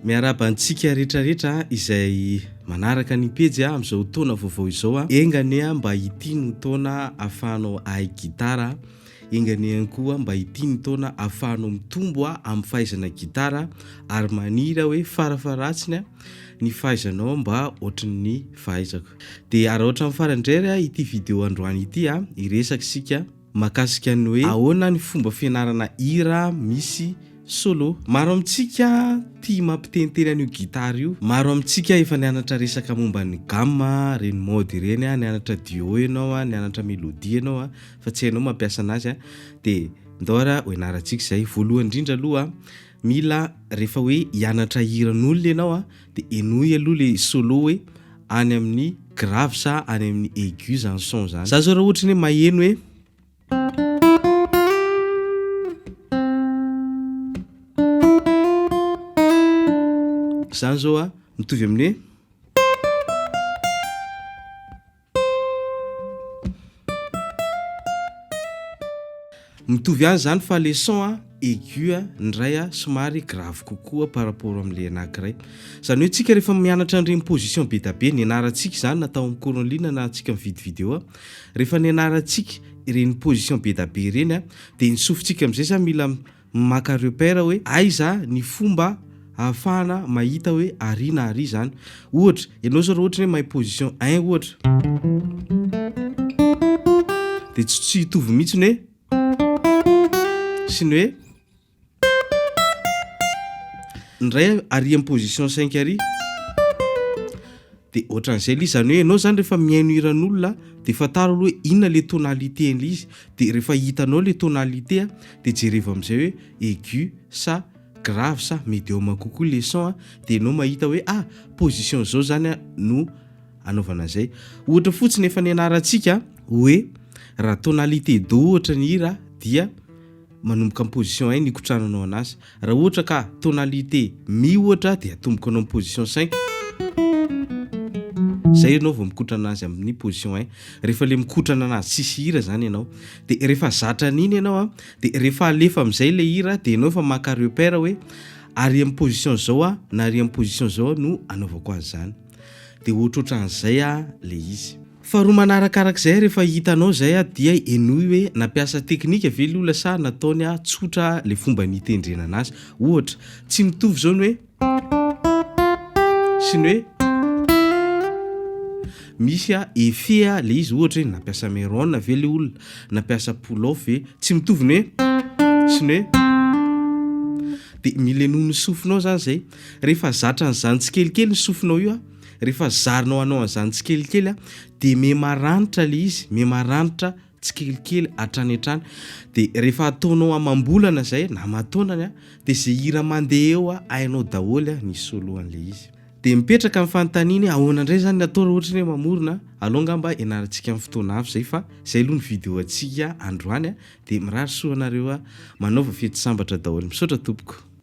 Miarabantsika rehetrarehetra izay manaraka ny pejy amin'izao taona vaovao izao engany mba hitiny taona ahafahanao ahay gitara, engany ihany koa mba hitiny taona ahafahanao mitombo amin'ny fahaizana gitara ary maniry hoe farafaratsiny ny fahaizanao mba ohatran'ny fahaizako. Dia raha ohatra amin'ny farandray ity video androany ity iresaka sika mahakasika ny hoe ahoana ny fomba fianarana hira misy solo. Maro amintsika tia mampiteniteny an'io gitara io. Maro amintsika efa nianatra resaka momba ny gamme, reny mode reny, nianatra duo ianao, nianatra mélodie ianao fa tsy hainao mampiasa anazy dia ndao ho ianarantsika izay. Voalohany indrindra aloha mila rehefa hoe hianatra hiran'olona ianao dia enoy aloha le solo hoe any amin'ny grave sa any amin'ny aigu zany son zany. Za zao raha ohatra ny maheno hoe zany zao mitovy amin'ny mitovy ihany zany fa le son aigu ndray somary grave kokoa par rapport amin'le anankiray. Zany hoe tsika rehefa mianatra an'ireny position be da be nianarantsika zany natao amin'ny cours en ligne na tsika mividy video rehefa nianarantsika ireny position be da be ireny dia ny sofintsika amin'izay zany mila maka repère hoe aiza ny fomba ahafahana mahita hoe ary na ary zany. Ohatra ianao zao raha ohatra hoe mahay position 1 ohatra dia tsy hitovy mihitsy hoe sy ny hoe ndray ary amin'ny position 5 ary dia ohatran'izay ilay zany hoe ianao zany rehefa mihaino hiran'olona dia fataro aloha hoe inona le tonalité an'ilay izy dia rehefa hitanao le tonalité dia jereva amin'izay hoe aigu sa grave sa médium kokoa le son dia ianao mahita hoe position zao zany no anaovana izay. Ohatra fotsiny efa nianarantsika hoe raha tonalité do ohatra ny hira dia manomboka amin'ny position 1 nikotrananao anazy. Raha ohatra ka tonalité mi ohatra dia atomboka anao amin'ny position 5 zay ianao vao mikotrana anazy amin'ny position 1. Rehefa le mikotrana anazy tsisy hira zany ianao dia rehefa zatra an'iny ianao dia rehefa alefa amin'izay le hira dia ianao efa maka repère hoe ary amin'ny position zao na ary amin'ny position zao no anaovako azy zany. Dia ohatrohatran'izay le izy. Faharoa manarakarak'izay rehefa hitanao zay dia enoy hoe nampiasa teknika ve le olona sa nataony tsotra le fomba nitendrena anazy. Ohatra tsy mitovy zao ny hoe sy ny hoe misy effet le izy ohatra hoe nampiasa meron ve le olona, nampiasa pull off ve, tsy mitovy ny hoe sy ny hoe dia mila noho ny sofinao zany zay. Rehefa zatra n'izany tsikelikely ny sofinao io rehefa zarinao anao an'izany tsikelikely dia memaranitra le izy, memaranitra tsikelikely hatrany hatrany. Dia rehefa ataonao amam-bolana zay na mataonany dia izay hira mandeha eo hainao daholo ny solo an'le izy. Dia mipetraka amin'ny fanontaniana ahoana indray zany natao raha ohatra ny hoe mamorona. Aleo ngamba ianarantsika amin'ny fotoana hafa zay fa izay aloha ny video antsika androany dia mirary soa anareo manaova fety sambatra daholo. Misaotra tompoko.